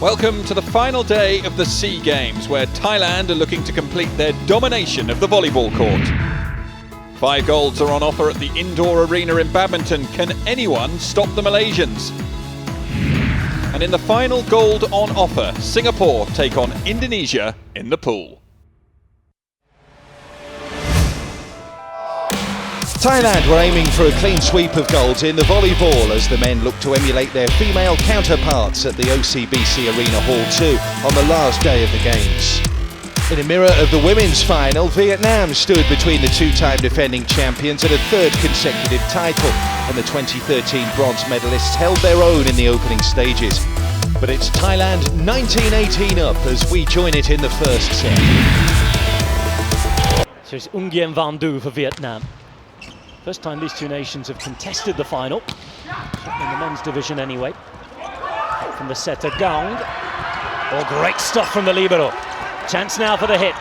Welcome to the final day of the SEA Games, where Thailand are looking to complete their domination of the volleyball court. 5 golds are on offer at the indoor arena in Badminton. Can anyone stop the Malaysians? And in the final gold on offer, Singapore take on Indonesia in the pool. Thailand were aiming for a clean sweep of golds in the volleyball as the men look to emulate their female counterparts at the OCBC Arena Hall 2 on the last day of the Games. In a mirror of the women's final, Vietnam stood between the 2-time defending champions at a 3rd consecutive title, and the 2013 bronze medalists held their own in the opening stages. But it's Thailand 19-18 up as we join it in the first set. So it's Ung Yen Van Du for Vietnam. First time these two nations have contested the final, in the men's division anyway. From the setter, Gong. Oh, great stuff from the libero. Chance now for the hit.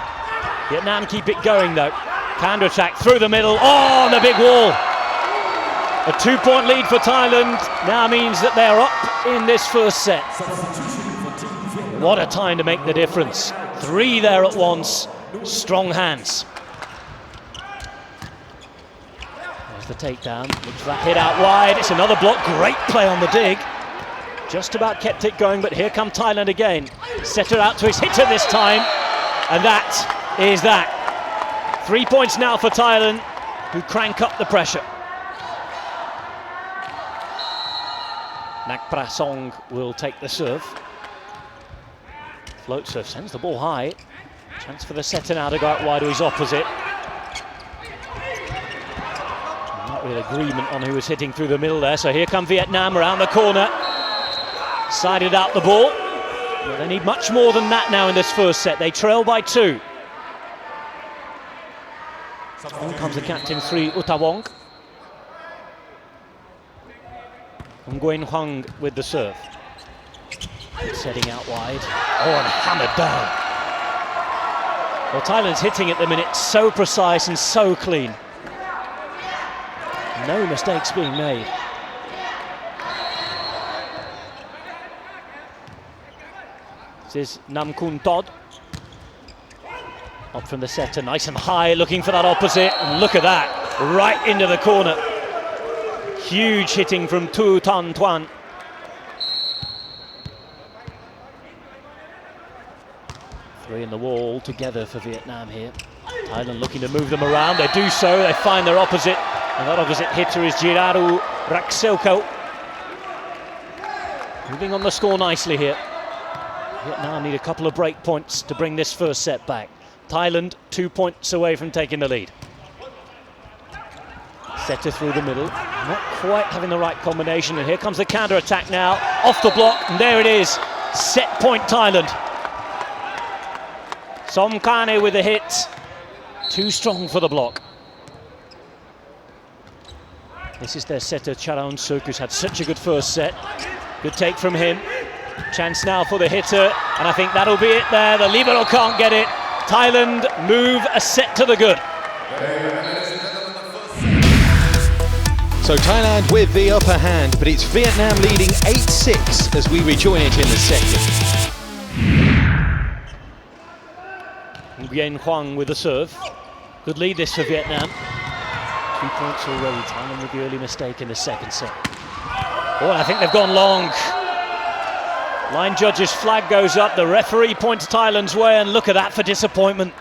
Vietnam keep it going though. Counter attack through the middle. Oh, on the big wall. A 2-point lead for Thailand now means that they're up in this first set. What a time to make the difference. 3 there at once. Strong hands. The takedown, looks that hit out wide, it's another block, great play on the dig. Just about kept it going, but here come Thailand again. Setter out to his hitter this time, and that is that. 3 points now for Thailand, who crank up the pressure. Nak Prasong will take the serve. Float serve, sends the ball high. Chance for the setter now to go out wide to his opposite. Not really agreement on who was hitting through the middle there, so here come Vietnam around the corner. Sided out the ball. Well, they need much more than that now in this first set. They trail by 2. On comes the captain, Sri Utawong. Nguyen Huang with the serve. Setting out wide. Oh, and hammered down. Well, Thailand's hitting at the minute so precise and so clean. No mistakes being made. This is Nam Kun Tod. Up from the setter, nice and high, looking for that opposite. And look at that, right into the corner. Huge hitting from Tu Tan Tuan. Three in the wall together for Vietnam here. Thailand looking to move them around. They do so, they find their opposite. And that opposite hitter is Jiraru Rakselko. Moving on the score nicely here. Vietnam need a couple of break points to bring this first set back. Thailand 2 points away from taking the lead. Setter through the middle, not quite having the right combination, and here comes the counter attack now, off the block, and there it is, set point Thailand. Somkane with the hit, too strong for the block. This is their setter, Charoen Suk, who's had such a good first set. Good take from him. Chance now for the hitter, and I think that'll be it there. The libero can't get it. Thailand move a set to the good. So Thailand with the upper hand, but it's Vietnam leading 8-6 as we rejoin it in the second. Nguyen Huang with the serve. Good lead this for Vietnam. 2 points already, Thailand with the early mistake in the second set. Oh, and I think they've gone long. Line judge's flag goes up, the referee points Thailand's way, and look at that for disappointment.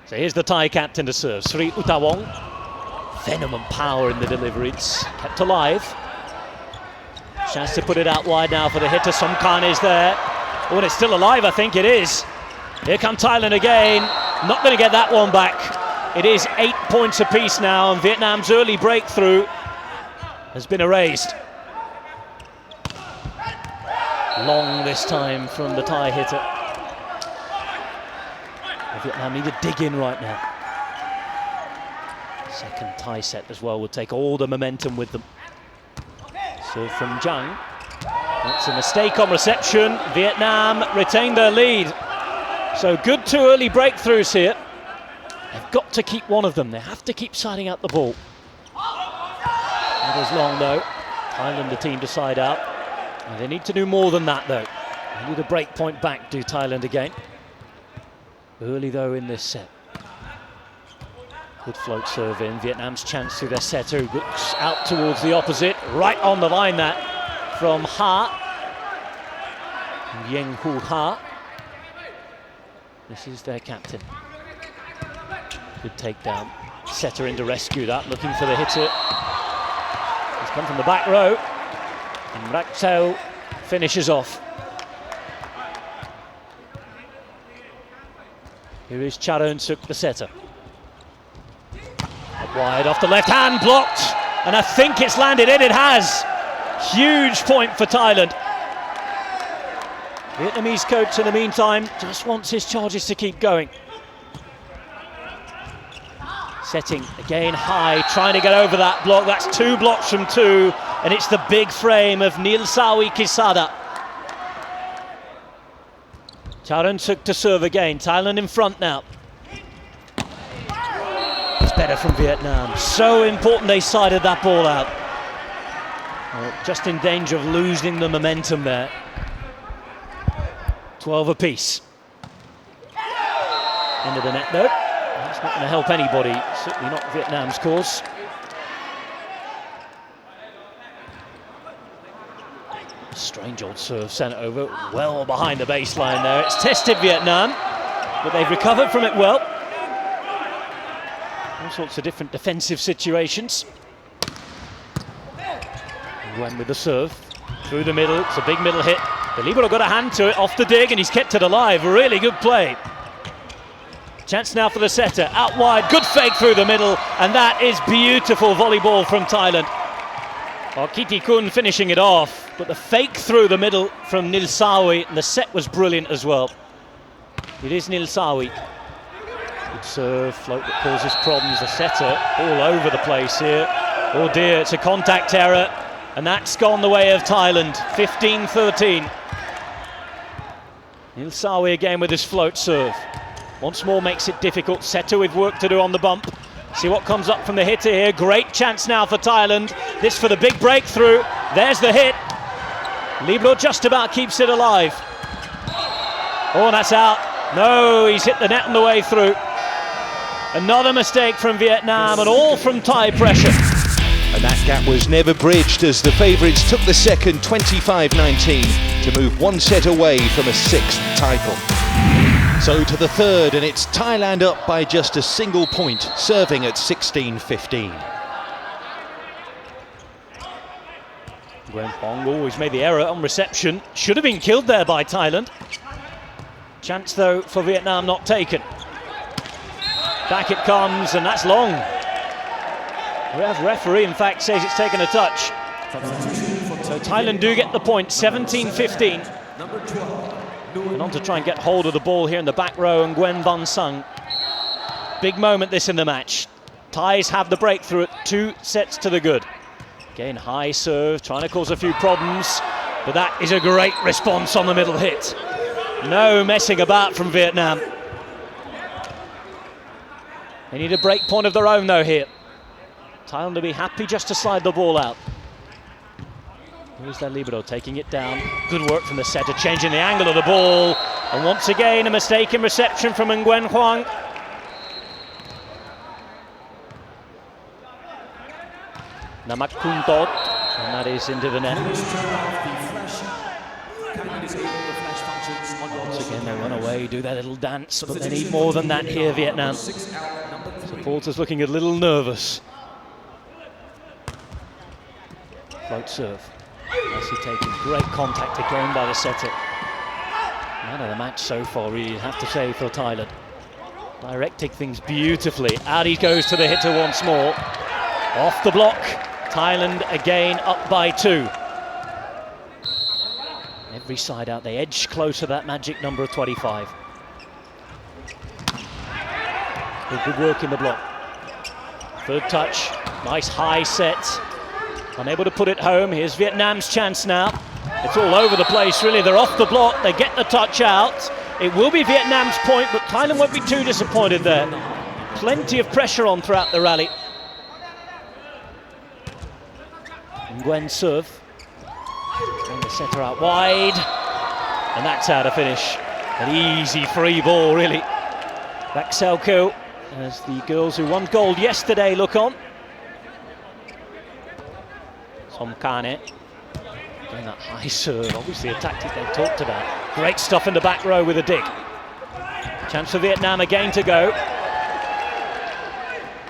So here's the Thai captain to serve, Sri Utawong. Venom and power in the delivery, it's kept alive. Chance to put it out wide now for the hitter, Somkane is there. Oh, and it's still alive, I think it is. Here come Thailand again, not going to get that one back. It is 8 points apiece now, and Vietnam's early breakthrough has been erased. Long this time from the Thai hitter. Vietnam need to dig in right now. Second Thai set as well will take all the momentum with them. So from Zhang, that's a mistake on reception. Vietnam retain their lead. So good 2 early breakthroughs here. They've got to keep one of them. They have to keep siding out the ball. Not as long though. Thailand the team to side out. They need to do more than that though. They need a break point back, do Thailand again. Early though in this set. Good float serve in. Vietnam's chance through their setter, who looks out towards the opposite. Right on the line that from Ha. Yeng Hu Ha. This is their captain. Good takedown. Setter in to rescue that, looking for the hitter. He's come from the back row. And Rak Teo finishes off. Here is Charoen-suk, the setter. Up wide off the left hand, blocked. And I think it's landed in, it has. Huge point for Thailand. Vietnamese coach in the meantime just wants his charges to keep going. Setting again high, trying to get over that block. That's 2 blocks from 2, and it's the big frame of Nilsawi Kisada. Charoen-suk to serve again. Thailand in front now. It's better from Vietnam. So important they sided that ball out. Well, just in danger of losing the momentum there. 12 apiece. Into the net though. That's not going to help anybody, certainly not Vietnam's cause. Strange old serve sent over, well behind the baseline there. It's tested Vietnam, but they've recovered from it well. All sorts of different defensive situations. Nguyen with the serve, through the middle, it's a big middle hit. The libero got a hand to it, off the dig, and he's kept it alive. Really good play. Chance now for the setter, out wide, good fake through the middle, and that is beautiful volleyball from Thailand. Kittikun finishing it off, but the fake through the middle from Nilsawi, and the set was brilliant as well. It is Nilsawi. Good serve, float that causes problems. The setter all over the place here. Oh dear, it's a contact error, and that's gone the way of Thailand. 15-13. Nilsawi again with his float serve. Once more makes it difficult. Setter with work to do on the bump. See what comes up from the hitter here. Great chance now for Thailand. This for the big breakthrough. There's the hit. Libero just about keeps it alive. Oh, that's out. No, he's hit the net on the way through. Another mistake from Vietnam, and all from Thai pressure. And that gap was never bridged as the favourites took the second 25-19 to move 1 set away from a 6th title. So to the third, and it's Thailand up by just a single point, serving at 16-15. Nguyen Hong always made the error on reception. Should have been killed there by Thailand. Chance though for Vietnam not taken. Back it comes, and that's long. The referee in fact says it's taken a touch. So Thailand do get the point, 17-15. And on to try and get hold of the ball here in the back row, and Nguyen Van Sung. Big moment this in the match. Thais have the breakthrough at 2 sets to the good. Again, high serve, trying to cause a few problems, but that is a great response on the middle hit. No messing about from Vietnam. They need a break point of their own though here. Thailand to be happy just to slide the ball out. Here's their libero taking it down. Good work from the setter, changing the angle of the ball. And once again, a mistake in reception from Nguyen Huang. Namak Kuntot, and that is into the net. Once again, they run away, do their little dance, but they need more than that here, Vietnam. Supporters looking a little nervous. Float serve. Nicely taken, great contact again by the setter. Man of the match so far, really, have to say, for Thailand. Directing things beautifully. Out he goes to the hitter once more. Off the block. Thailand again up by 2. Every side out, they edge closer to that magic number of 25. Good work in the block. Third touch, nice high set. Unable to put it home. Here's Vietnam's chance now. It's all over the place, really. They're off the block, they get the touch out. It will be Vietnam's point, but Thailand won't be too disappointed there. Plenty of pressure on throughout the rally. Nguyen serve. And the setter out wide. And that's how to finish. An easy free ball, really. Bakselko, as the girls who won gold yesterday look on. Somkane. Getting that high serve, obviously a tactic they've talked about. Great stuff in the back row with a dig. Chance for Vietnam again to go.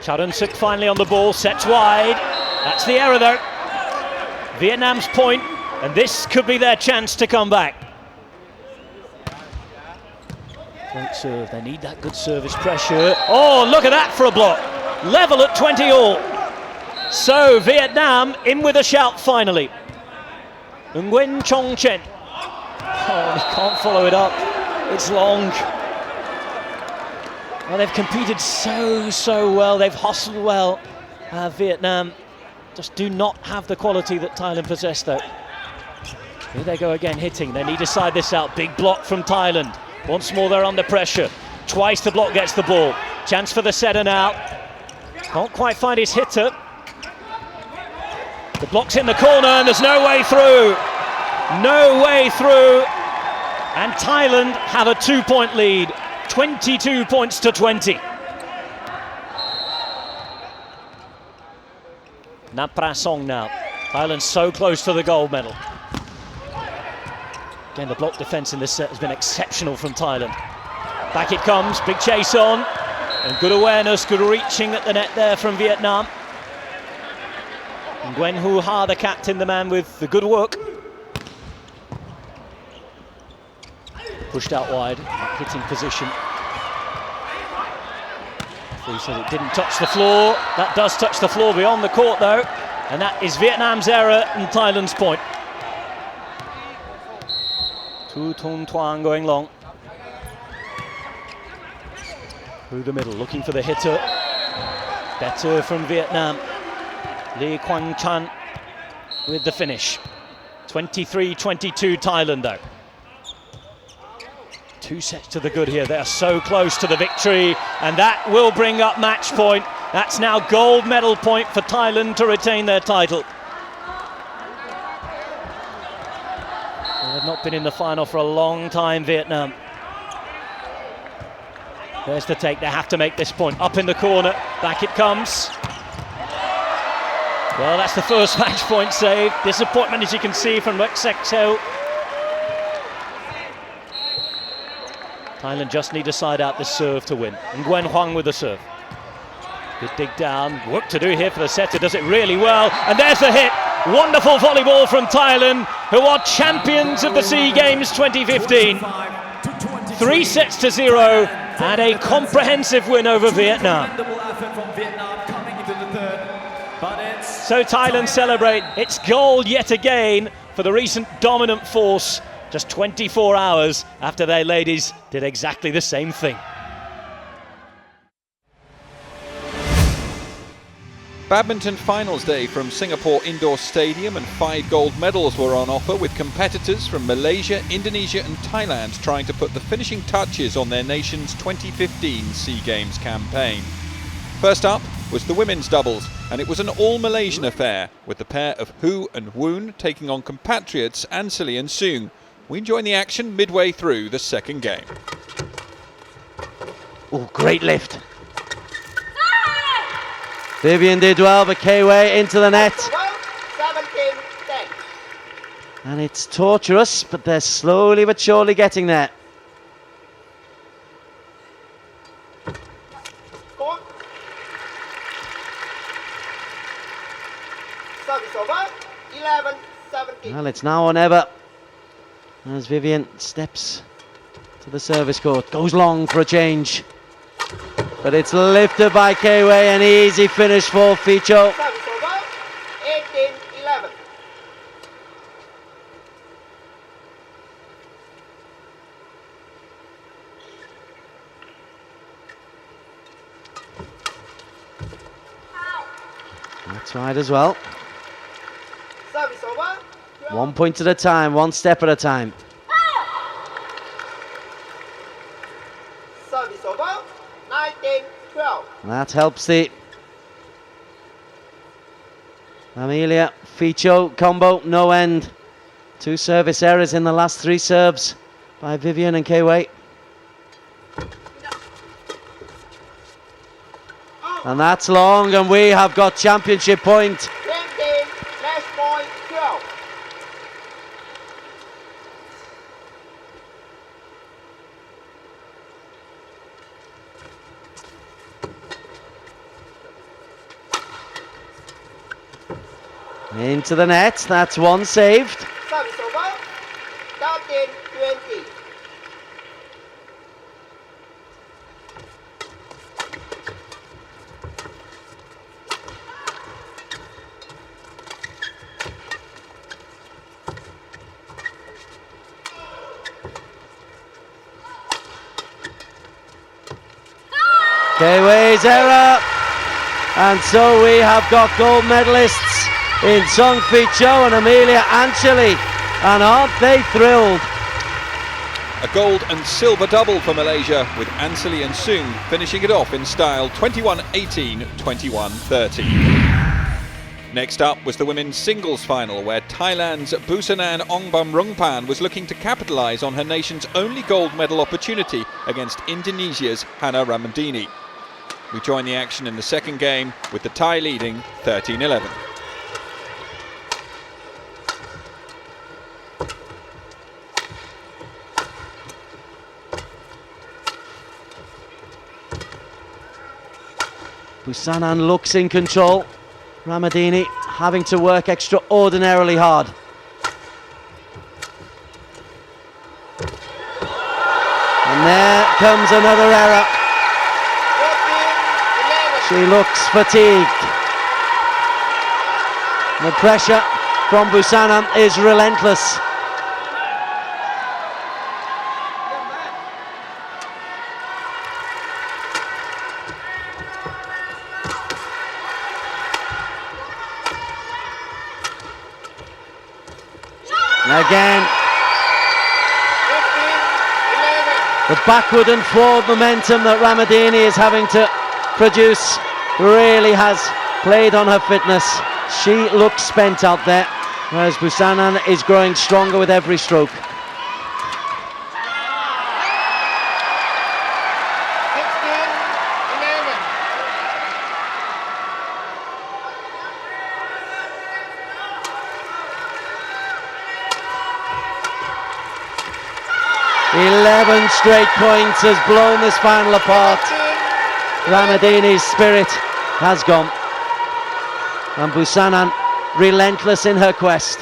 Charunsuk finally on the ball, sets wide. That's the error though. Vietnam's point, and this could be their chance to come back. Great serve, they need that good service pressure. Oh, look at that for a block. Level at 20 all. So Vietnam in with a shout finally. Nguyen Chong Chen. Oh, he can't follow it up. It's long. Well, they've competed so well. They've hustled well. Vietnam just do not have the quality that Thailand possess, though. Here they go again, hitting. They need to side this out. Big block from Thailand. Once more, they're under pressure. Twice the block gets the ball. Chance for the setter now. Can't quite find his hitter. The block's in the corner and there's no way through. No way through. And Thailand have a 2-point lead. 22 points to 20. Naprasong now. Thailand so close to the gold medal. Again, the block defence in this set has been exceptional from Thailand. Back it comes, big chase on. And good awareness, good reaching at the net there from Vietnam. And Nguyen Hu Ha, the captain, the man with the good work. Pushed out wide, hitting position. He said it didn't touch the floor. That does touch the floor beyond the court though. And that is Vietnam's error and Thailand's point. Tu Thung Thuong going long. Through the middle, looking for the hitter. Better from Vietnam. Lee Quang Chan with the finish. 23-22 Thailand though. 2 sets to the good here. They are so close to the victory, and that will bring up match point. That's now gold medal point for Thailand to retain their title. Well, they've not been in the final for a long time, Vietnam. There's the take. They have to make this point. Up in the corner. Back it comes. Well, that's the first match point save. Disappointment, as you can see, from Lek Sek Teo. Thailand just need to side out this serve to win. Nguyen Huang with the serve. Good dig down. Work to do here for the setter. Does it really well. And there's the hit. Wonderful volleyball from Thailand, who are champions of the SEA Games 2015. 3 sets to 0 and a comprehensive win over Vietnam. So Thailand celebrate its gold yet again for the recent dominant force, just 24 hours after their ladies did exactly the same thing. Badminton finals day from Singapore Indoor Stadium, and 5 gold medals were on offer, with competitors from Malaysia, Indonesia and Thailand trying to put the finishing touches on their nation's 2015 SEA Games campaign. First up was the women's doubles, and it was an all-Malaysian affair, with the pair of Hu and Woon taking on compatriots Anseli and Soong. We join the action midway through the second game. Oh, great lift. Vivian did well, but K-Way into the net. 17-10. And it's torturous, but they're slowly but surely getting there. Score. Service over. 11-17. Well, it's now or never. As Vivian steps to the service court, goes long for a change. But it's lifted by K-Way, an easy finish for Ficho. Service over. 18-11. That's right as well. Service over. 1 point at a time, 1 step at a time. Service over. 19-12. That helps the Amelia Ficho combo, no end. 2 service errors in the last 3 serves by Vivian and K-Way. And that's long, and we have got championship point. 20, match point 12. Into the net, that's one saved. Service over. 13, 20. K-Way's error. And so we have got gold medalists in Song Fi Cho and Amelia Anchali. And aren't they thrilled? A gold and silver double for Malaysia, with Anseli and Sung finishing it off in style 21-18, 21-30. Next up was the women's singles final, where Thailand's Busanan Ongbamrungpan was looking to capitalise on her nation's only gold medal opportunity against Indonesia's Hannah Ramadini. We join the action in the second game, with the Thai leading 13-11. Busanan looks in control. Ramadini having to work extraordinarily hard. And there comes another error. 14, 11. She looks fatigued. The pressure from Busanan is relentless. Again, 15, 11. the backward and forward momentum that Ramadini is having to produce really has played on her fitness. She looks spent out there, whereas Busanan is growing stronger with every stroke. 16, 11. Eleven straight points has blown this final apart. Ramadini's spirit has gone. And Busanan relentless in her quest.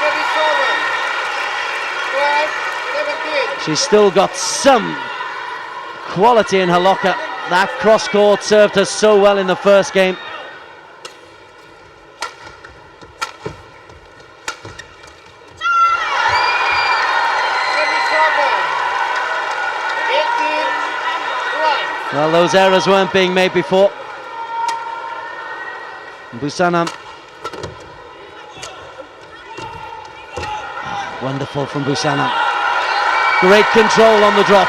Service over. 12, 17. She's still got some quality in her locker. That cross court served her so well in the first game. Service over. 18, 1. Well, those errors weren't being made before. Busanan. Wonderful from Busanan. Great control on the drop.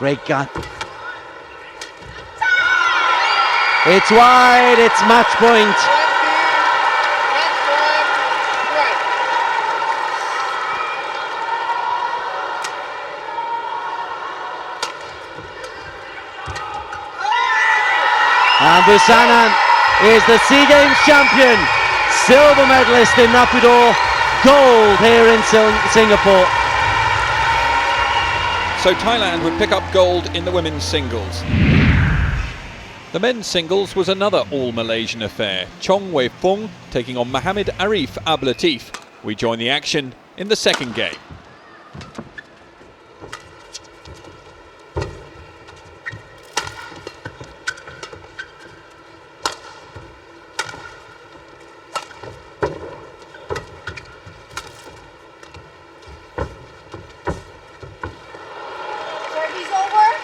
19, Great gun. It's wide, it's match point. 20, match point 12. And Busanan is the SEA Games champion. Silver medalist in Naypyidaw, gold here in Singapore. So Thailand would pick up gold in the women's singles. The men's singles was another all-Malaysian affair. Chong Wei Fung taking on Mohamed Arif Ablatif. We join the action in the second game. Service over.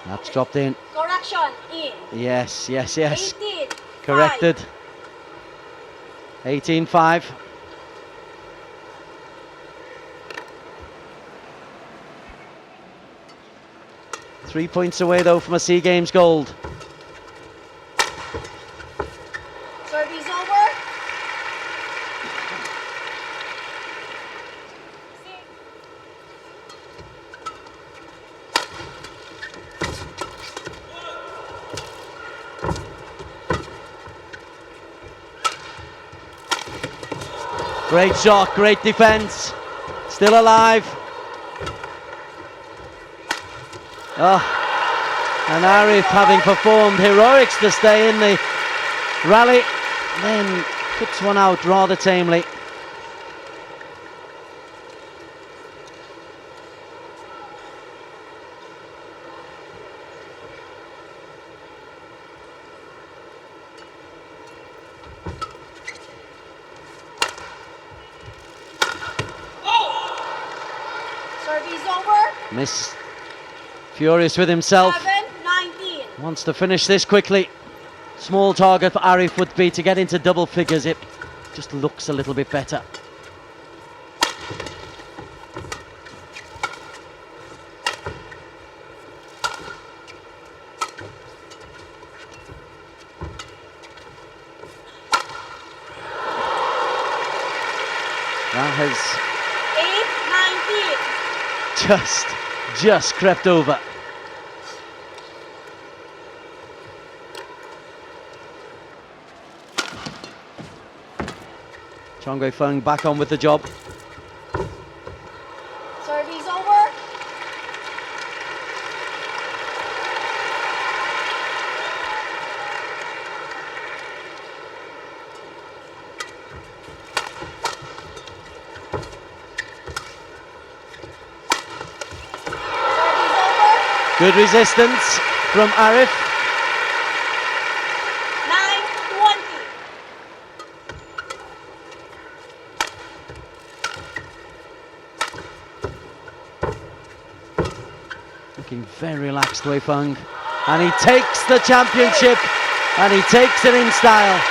That's dropped in. Correction, in. Yes. 18. Corrected. 18-5. Three points away though from a SEA Games gold. Service over. 6. Great shot, great defence. Still alive. And Arif, having performed heroics to stay in the rally, then puts one out rather tamely. Service over. Miss, furious with himself. 7-19. Wants to finish this quickly. Small target for Arif would be to get into double figures. It just looks a little bit better. That has 8-19. just crept over. Chong Wei Feng back on with the job. Service over. Good resistance from Arif. 9-20. Looking very relaxed, Wei Feng. And he takes the championship, and he takes it in style.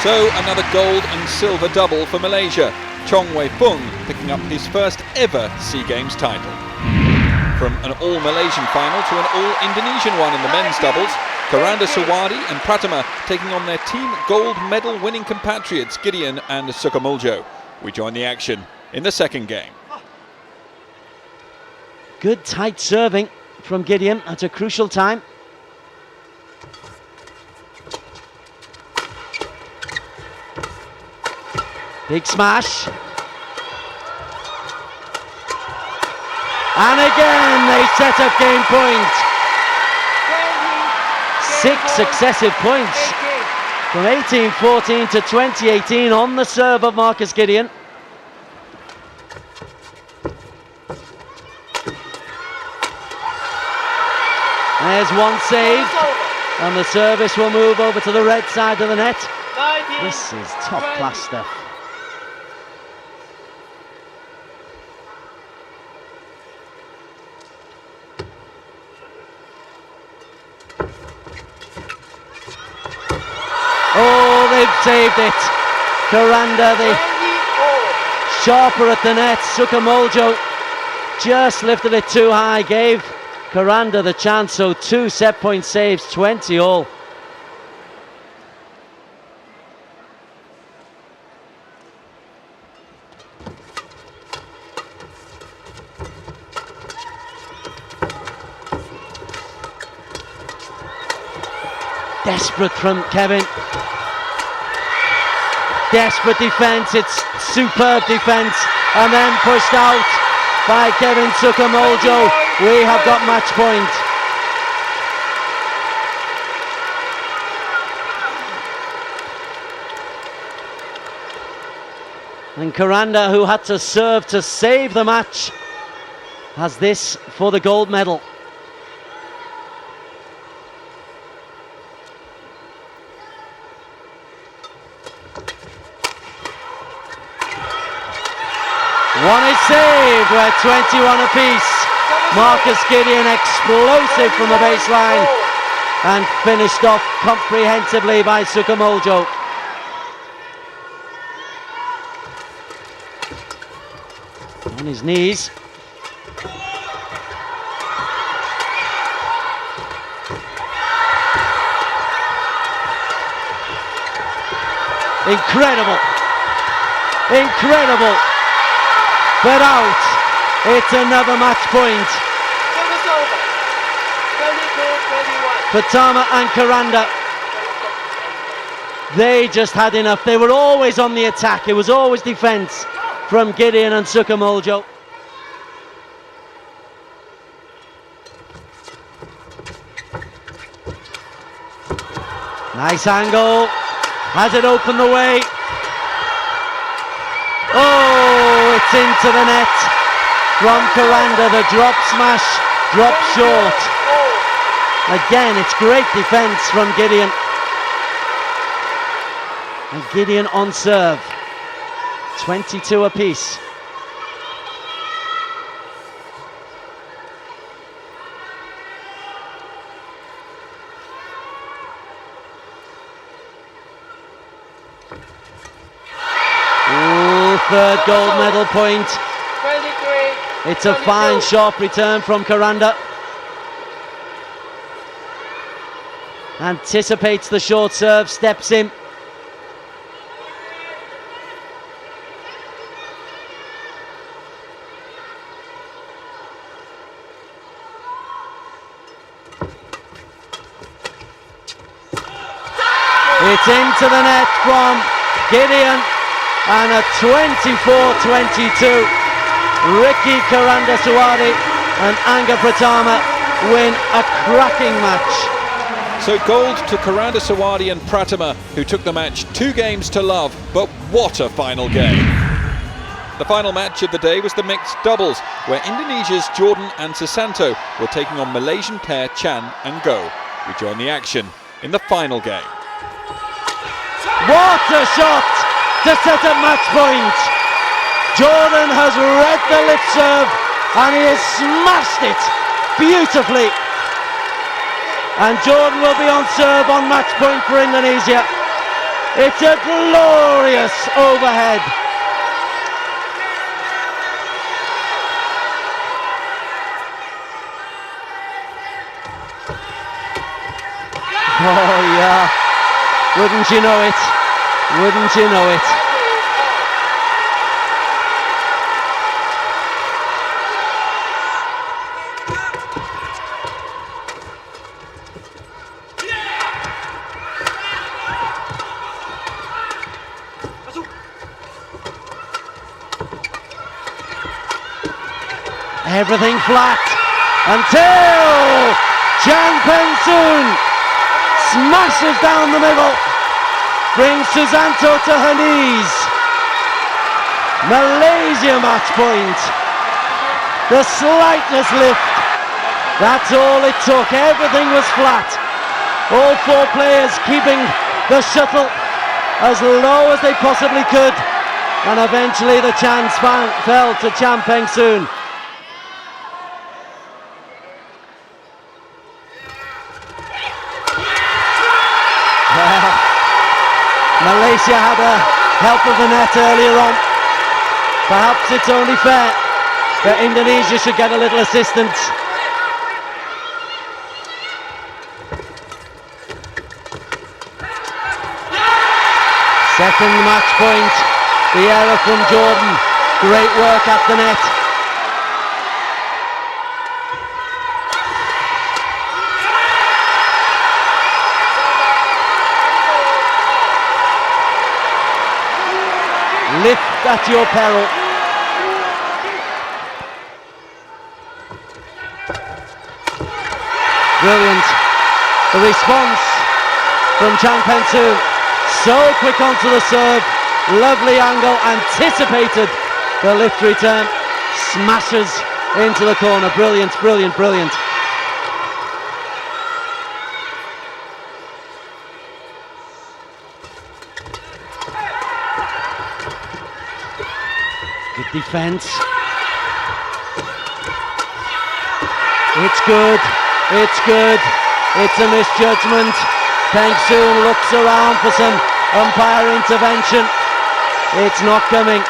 So another gold and silver double for Malaysia. Chong Wei Feng picking up his first ever SEA Games title. From an all-Malaysian final to an all-Indonesian one in the men's doubles, Karanda Sawadi and Pratama taking on their team gold medal winning compatriots Gideon and Sukamuljo. We join the action in the second game. Good tight serving from Gideon at a crucial time. Big smash. And again they set up game point. 6 successive points from 18-14 to 20-18 on the serve of Marcus Gideon. There's one save, and the service will move over to the red side of the net. This is top class stuff. Oh, they've saved it. Karanda, the sharper at the net. Sukamuljo just lifted it too high, gave Karanda the chance, so 2 set point saves, 20 all. Desperate from Kevin. Desperate defence, it's superb defence, and then pushed out by Kevin Sukamuljo. We have got match point. And Karanda, who had to serve to save the match, has this for the gold medal. One is saved, we're 21 apiece. Marcus Gideon explosive from the baseline and finished off comprehensively by Sukamuljo. On his knees. Incredible. Incredible. But out. It's another match point. Pratama and Karanda, they just had enough. They were always on the attack. It was always defence from Gideon and Sukamuljo. Nice angle. Has it opened the way? Oh, it's into the net from Karanda. The drop smash drops short. Again, it's great defence from Gideon. And Gideon on serve. 22 apiece. Ooh, third gold medal point. It's a fine, sharp return from Karanda. Anticipates the short serve, steps in. It's into the net from Gideon and a 24-22. Ricky Karandaswamy and Anga Pratama win a cracking match. So gold to Karandaswamy and Pratama, who took the match 2 games to love, but what a final game. The final match of the day was the mixed doubles, where Indonesia's Jordan and Susanto were taking on Malaysian pair Chan and Go, who joined the action in the final game. What a shot to set up match point. Jordan has read the lift serve and he has smashed it beautifully. And Jordan will be on serve on match point for Indonesia. It's a glorious overhead. Oh yeah, wouldn't you know it? Wouldn't you know it? Everything flat until Chan Peng-soon smashes down the middle, brings Susanto to her knees. Malaysia match point. The slightest lift, that's all it took. Everything was flat. All 4 players keeping the shuttle as low as they possibly could, and eventually the chance fell to Chan Peng-soon. Malaysia had a help of the net earlier on. Perhaps it's only fair that Indonesia should get a little assistance. Second match point, the error from Jordan. Great work at the net. Lift at your peril. Brilliant. The response from Chan Peng-soon. So quick onto the serve. Lovely angle. Anticipated the lift return. Smashes into the corner. Brilliant, brilliant, brilliant. Good defence. It's good. It's good. It's a misjudgment. Peng Soon looks around for some umpire intervention. It's not coming.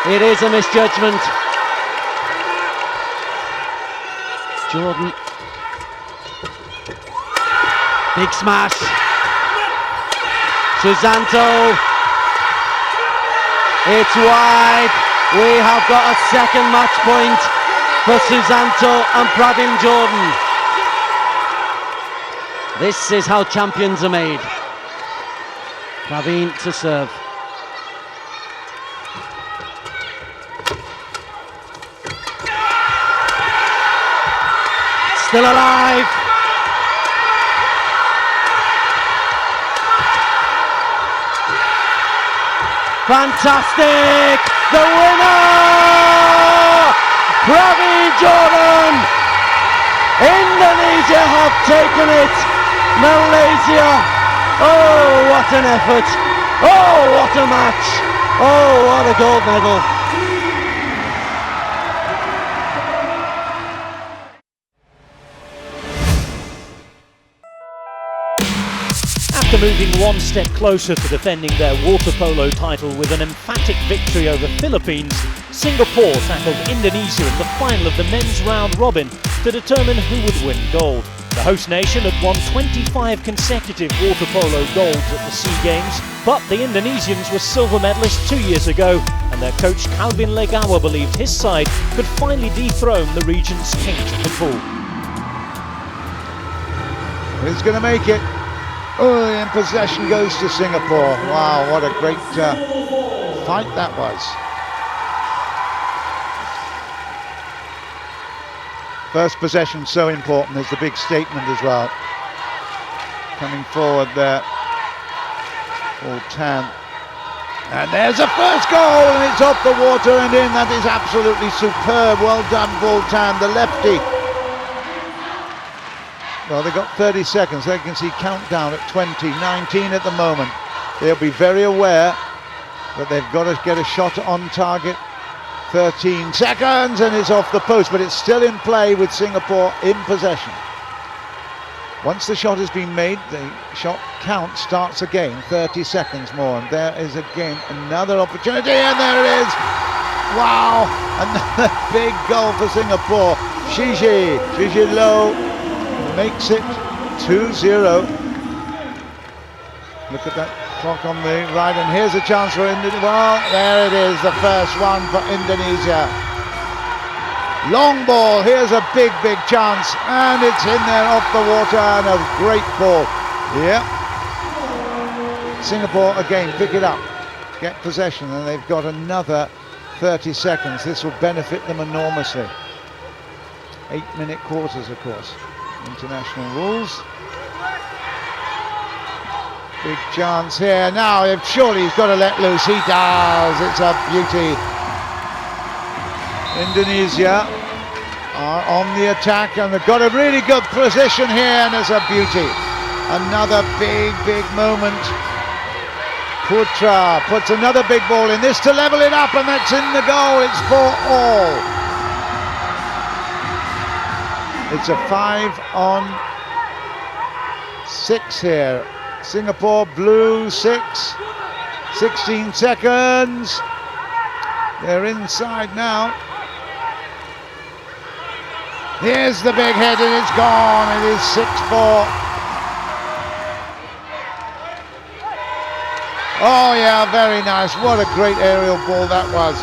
It is a misjudgment. Jordan. Big smash. Susanto. It's wide. We have got a second match point for Susanto and Pravin Jordan. This is how champions are made. Pravin to serve. Still alive. Fantastic! The winner! Pravin Jordan! Indonesia have taken it! Malaysia! Oh, what an effort! Oh, what a match! Oh, what a gold medal! After moving one step closer to defending their water polo title with an emphatic victory over Philippines, Singapore tackled Indonesia in the final of the men's round robin to determine who would win gold. The host nation had won 25 consecutive water polo golds at the SEA Games, but the Indonesians were silver medalists 2 years ago, and their coach Calvin Legawa believed his side could finally dethrone the region's kings of the pool. Who's going to make it? Oh, and possession goes to Singapore. Wow, what a great fight that was. First possession so important. There's the big statement as well. Coming forward there. Tan. And there's a first goal, and it's off the water and in. That is absolutely superb. Well done, Tan, the lefty. Well, they've got 30 seconds. They can see countdown at 20, 19 at the moment. They'll be very aware that they've got to get a shot on target. 13 seconds, and it's off the post, but it's still in play with Singapore in possession. Once the shot has been made, the shot count starts again. 30 seconds more, and there is again another opportunity, and there it is. Wow, another big goal for Singapore. Shiji Low makes it 2-0. Look at that clock on the right, and here's a chance for Indonesia. Well, there it is, the first one for Indonesia. Long ball, here's a big chance, and it's in there off the water, and a great ball. Yeah. Singapore again, pick it up, get possession, and they've got another 30 seconds. This will benefit them enormously. 8-minute quarters, of course. International rules. Big chance here. Now, surely he's got to let loose. He does. It's a beauty. Indonesia are on the attack, and they've got a really good position here, and it's a beauty. Another big moment. Putra puts another big ball in this to level it up, and that's in the goal. It's 4-all. It's a 5-on-6 here. Singapore blue 6. 16 seconds. They're inside now. Here's the big hit, and it's gone. It is 6-4. Oh yeah, very nice. What a great aerial ball that was.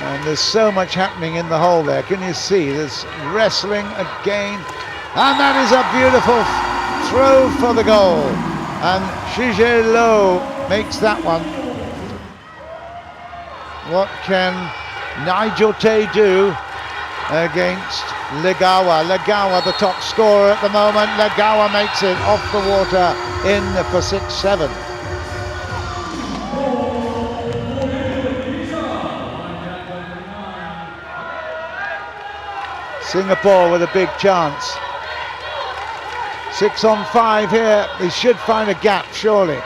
And there's so much happening in the hole there. Can you see? There's wrestling again. And that is a beautiful throw for the goal. And Shiji Low makes that one. What can Nigel Tay do against Legawa? Legawa, the top scorer at the moment. Legawa makes it off the water in for 6-7. Singapore with a big chance. 6-on-5 here. They should find a gap, surely.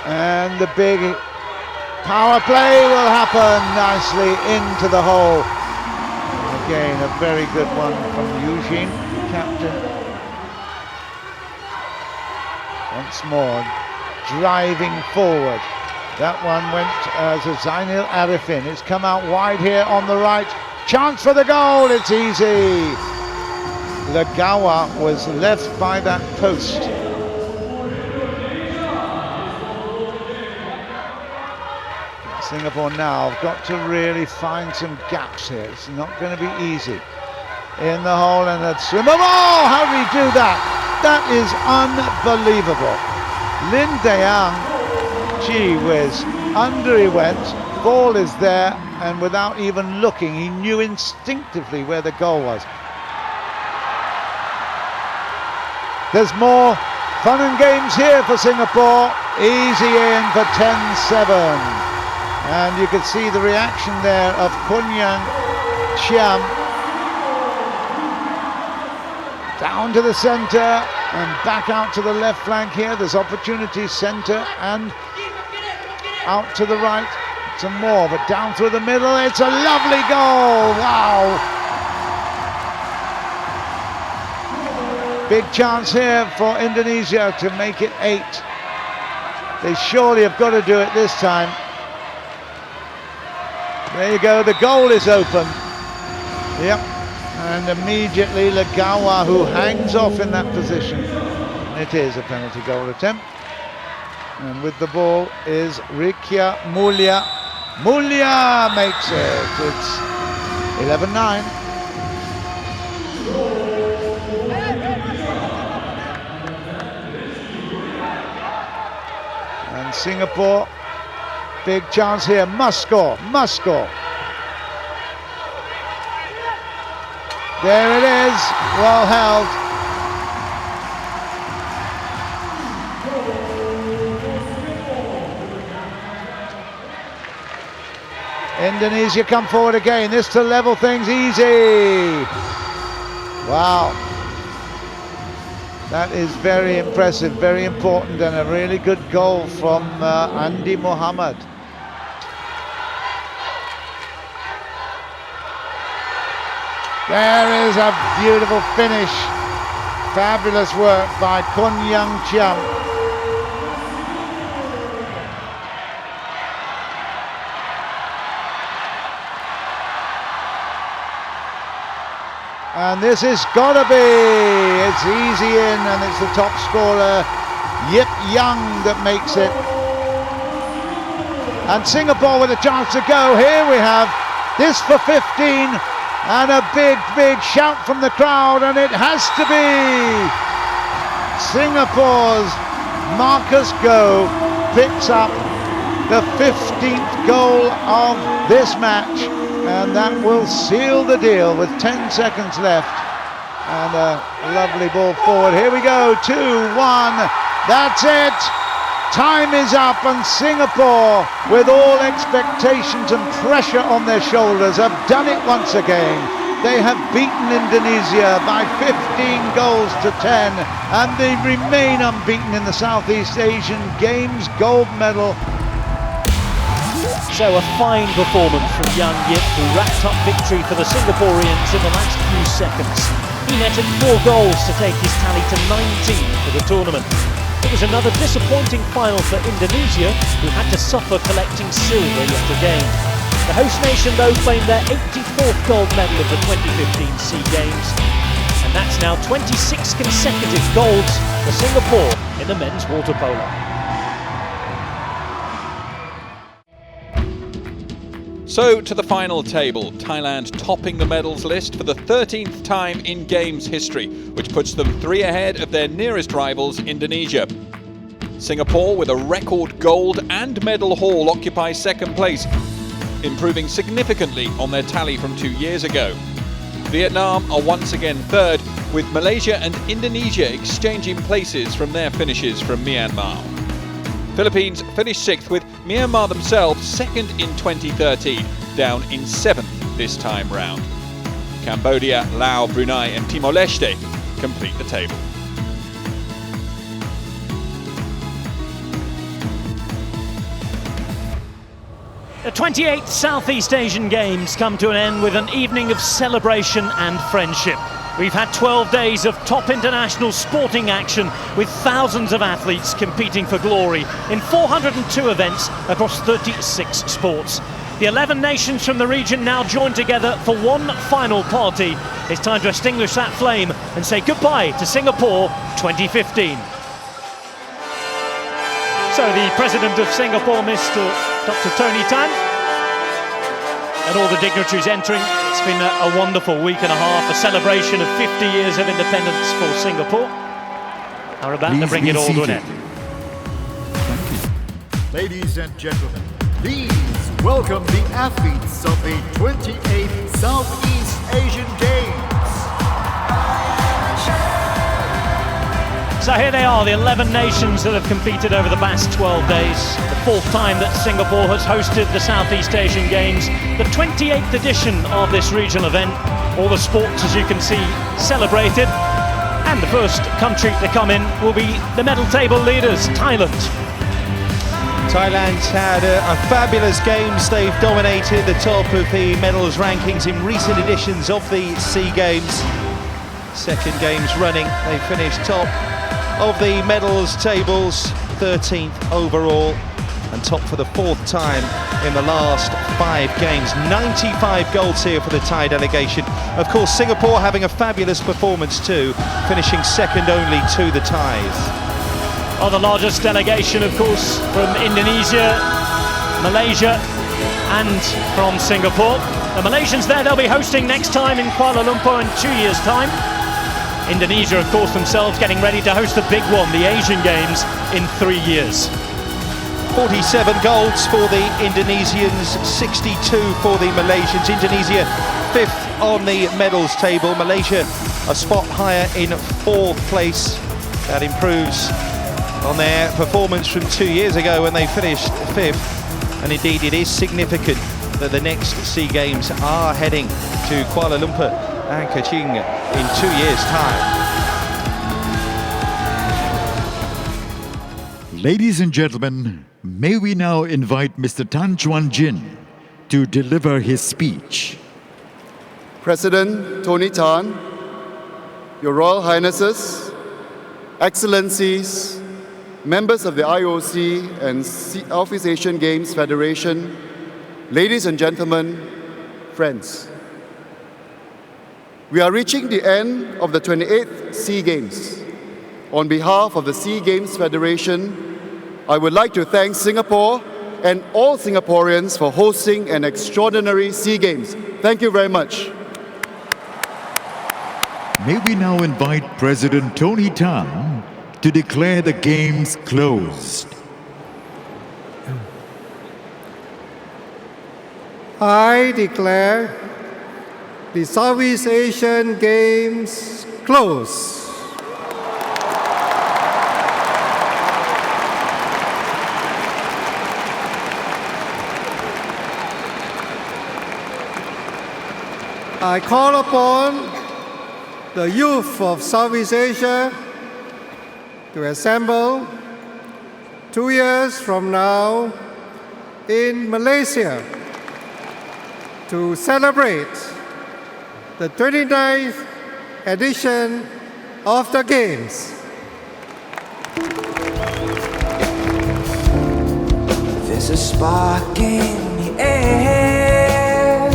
And the big Power play will happen nicely into the hole. Again, a very good one from Eugene, captain. Once more, driving forward. That one went to Zainil Arifin. It's come out wide here on the right. Chance for the goal, it's easy. Lagawa was left by that post. Singapore now have got to really find some gaps here. It's not going to be easy. In the hole and a swimmer. Oh, how did he do that? That is unbelievable. Lin Dayang, gee whiz, under he went. Ball is there, and without even looking, he knew instinctively where the goal was. There's more fun and games here for Singapore. Easy in for 10-7. And you can see the reaction there of Kunyang Chiam. Down to the centre and back out to the left flank here. There's opportunity centre and out to the right. Some more, but down through the middle. It's a lovely goal. Wow. Big chance here for Indonesia to make it 8. They surely have got to do it this time. There you go, the goal is open. Yep, and immediately Lagawa, who hangs off in that position. It is a penalty goal attempt. And with the ball is Rikia Mulya. Mulya makes it. It's 11-9. And Singapore, big chance here, must score, must score. There it is, well held. Indonesia come forward again, this to level things easy. Wow. That is very impressive, very important, and a really good goal from Andy Muhammad. There is a beautiful finish. Fabulous work by Kun Young Chiam. And this has got to be, it's easy in, and it's the top scorer, Yip Young, that makes it. And Singapore with a chance to go. Here we have this for 15, and a big, big shout from the crowd, and it has to be Singapore's Marcus Goh picks up the 15th goal of this match. And that will seal the deal with 10 seconds left. And a lovely ball forward. Here we go, 2-1. That's it. Time is up, and Singapore, with all expectations and pressure on their shoulders, have done it once again. They have beaten Indonesia by 15 goals to 10, and they remain unbeaten in the Southeast Asian Games gold medal. So a fine performance from Young Yip, who wrapped up victory for the Singaporeans in the last few seconds. He netted 4 goals to take his tally to 19 for the tournament. It was another disappointing final for Indonesia, who had to suffer collecting silver yet again. The host nation, though, claimed their 84th gold medal of the 2015 SEA Games. And that's now 26 consecutive golds for Singapore in the men's water polo. So to the final table, Thailand topping the medals list for the 13th time in Games history, which puts them 3 ahead of their nearest rivals, Indonesia. Singapore, with a record gold and medal haul, occupies second place, improving significantly on their tally from 2 years ago. Vietnam are once again third, with Malaysia and Indonesia exchanging places from their finishes from Myanmar. Philippines finished 6th, with Myanmar themselves second in 2013, down in 7th this time round. Cambodia, Laos, Brunei and Timor-Leste complete the table. The 28th Southeast Asian Games come to an end with an evening of celebration and friendship. We've had 12 days of top international sporting action with thousands of athletes competing for glory in 402 events across 36 sports. The 11 nations from the region now join together for one final party. It's time to extinguish that flame and say goodbye to Singapore 2015. So the President of Singapore, Mr. Dr. Tony Tan, and all the dignitaries entering. It's been a wonderful week and a half, a celebration of 50 years of independence for Singapore. Are about to bring it all to an end. Ladies and gentlemen, please welcome the athletes of the 28th Southeast Asian Games. So here they are, the 11 nations that have competed over the past 12 days. The fourth time that Singapore has hosted the Southeast Asian Games. The 28th edition of this regional event. All the sports, as you can see, celebrated. And the first country to come in will be the medal table leaders, Thailand. Thailand's had a fabulous games. They've dominated the top of the medals rankings in recent editions of the SEA Games. Second games running, they finished top of the medals tables, 13th overall, and top for the fourth time in the last 5 games. 95 golds here for the Thai delegation. Of course, Singapore having a fabulous performance too, finishing second only to the Thais. Oh, the largest delegation, of course, from Indonesia, Malaysia, and from Singapore. The Malaysians there, they'll be hosting next time in Kuala Lumpur in 2 years' time. Indonesia, of course, themselves getting ready to host the big one, the Asian Games, in 3 years. 47 golds for the Indonesians, 62 for the Malaysians. Indonesia 5th on the medals table. Malaysia a spot higher in 4th place. That improves on their performance from 2 years ago when they finished 5th. And indeed, it is significant that the next SEA Games are heading to Kuala Lumpur and Kuching in 2 years' time. Ladies and gentlemen, may we now invite Mr. Tan Chuan Jin to deliver his speech. President Tony Tan, Your Royal Highnesses, Excellencies, members of the IOC and Southeast Asian Games Federation, ladies and gentlemen, friends. We are reaching the end of the 28th SEA Games. On behalf of the SEA Games Federation, I would like to thank Singapore and all Singaporeans for hosting an extraordinary SEA Games. Thank you very much. May we now invite President Tony Tan to declare the Games closed. I declare the Southeast Asian Games closed. I call upon the youth of Southeast Asia to assemble 2 years from now in Malaysia to celebrate the 29th edition of the Games. There's a spark in the air,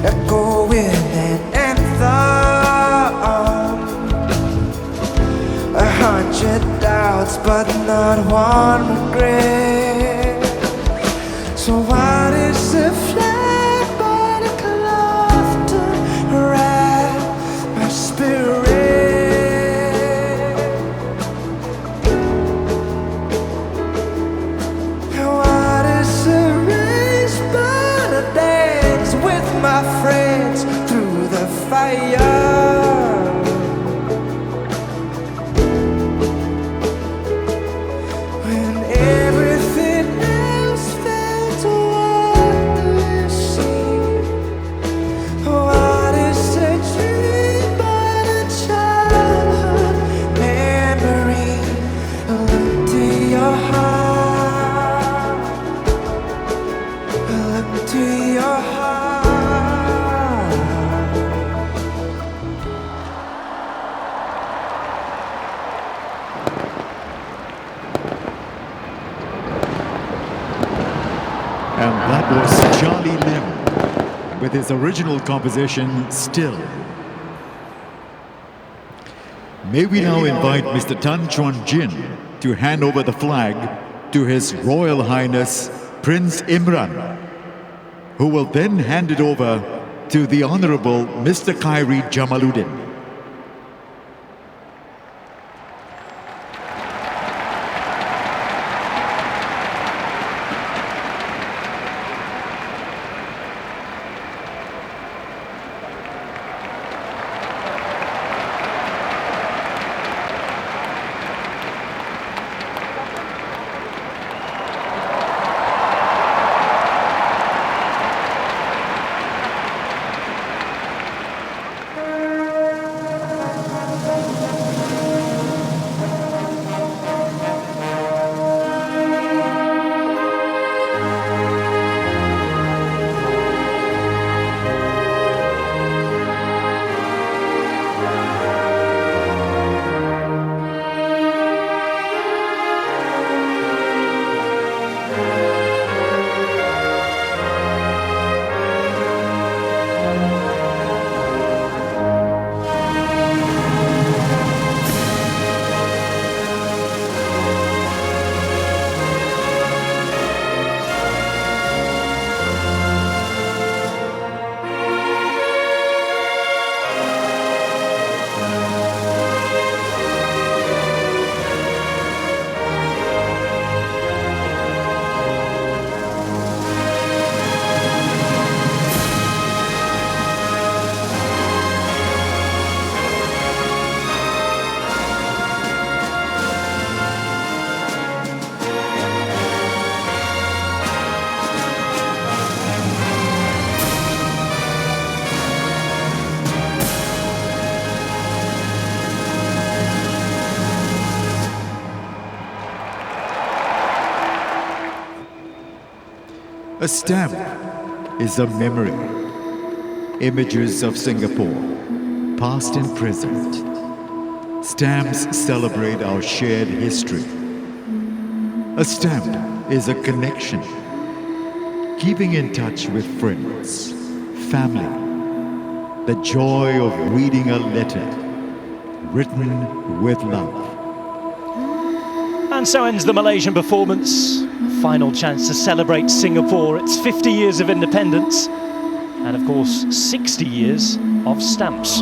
echoing an anthem. 100 doubts, but not one regret. So what is the flag but a cloth to wrap my spirit? And what is a race but a dance with my friends through the fire? When everything else felt wondrous And that was Charlie Lim with his original composition, Still. May we now invite Mr. Tan Chuan Jin to hand over the flag to His Royal Highness Prince Imran, who will then hand it over to the Honorable Mr. Khairi Jamaluddin. A stamp is a memory. Images of Singapore, past and present. Stamps celebrate our shared history. A stamp is a connection, keeping in touch with friends, family, the joy of reading a letter written with love. And so ends the Malaysian performance. Final chance to celebrate Singapore, its 50 years of independence, and of course 60 years of stamps.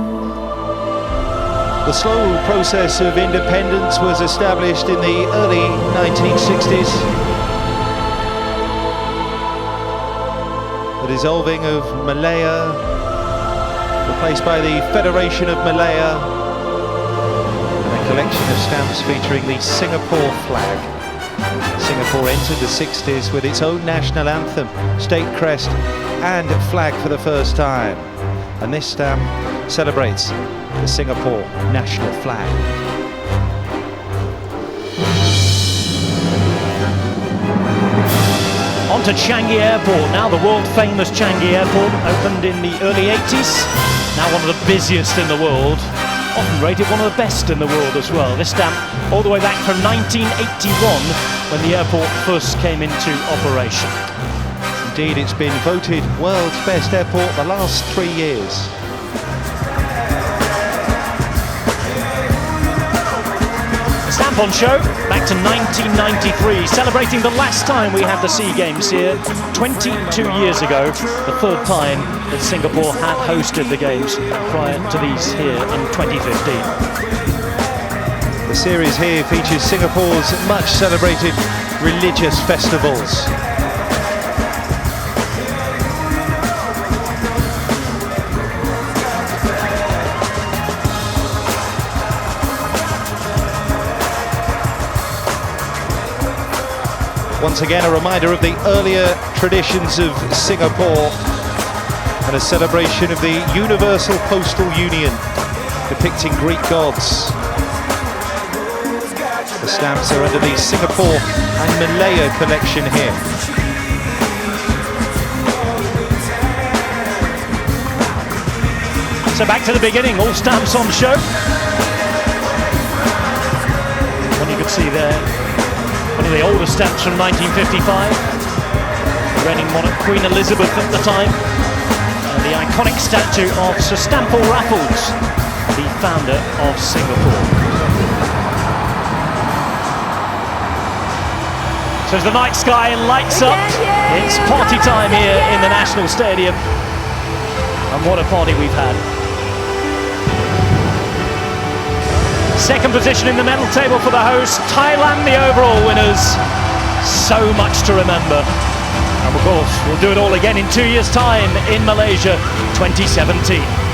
The slow process of independence was established in the early 1960s. The dissolving of Malaya, replaced by the Federation of Malaya, and a collection of stamps featuring the Singapore flag. Singapore entered the 60s with its own national anthem, state crest and flag for the first time. And this stamp celebrates the Singapore national flag. On to Changi Airport now, the world-famous Changi Airport, opened in the early 80s, now one of the busiest in the world, often rated one of the best in the world as well. This stamp all the way back from 1981, when the airport first came into operation. Indeed, it's been voted world's best airport the last 3 years. Stamp on show, back to 1993, celebrating the last time we had the SEA Games here, 22 years ago, the third time that Singapore had hosted the Games prior to these here in 2015. The series here features Singapore's much celebrated religious festivals. Once again, a reminder of the earlier traditions of Singapore and a celebration of the Universal Postal Union, depicting Greek gods. The stamps are under the Singapore and Malaya collection here. So back to the beginning, all stamps on show. One you could see there, one of the older stamps from 1955. reigning monarch Queen Elizabeth at the time, and the iconic statue of Sir Stamford Raffles, the founder of Singapore. So as the night sky lights up, it's party time here in the National Stadium, and what a party we've had. Second position in the medal table for the hosts, Thailand the overall winners. So much to remember. And of course, we'll do it all again in 2 years' time in Malaysia 2017.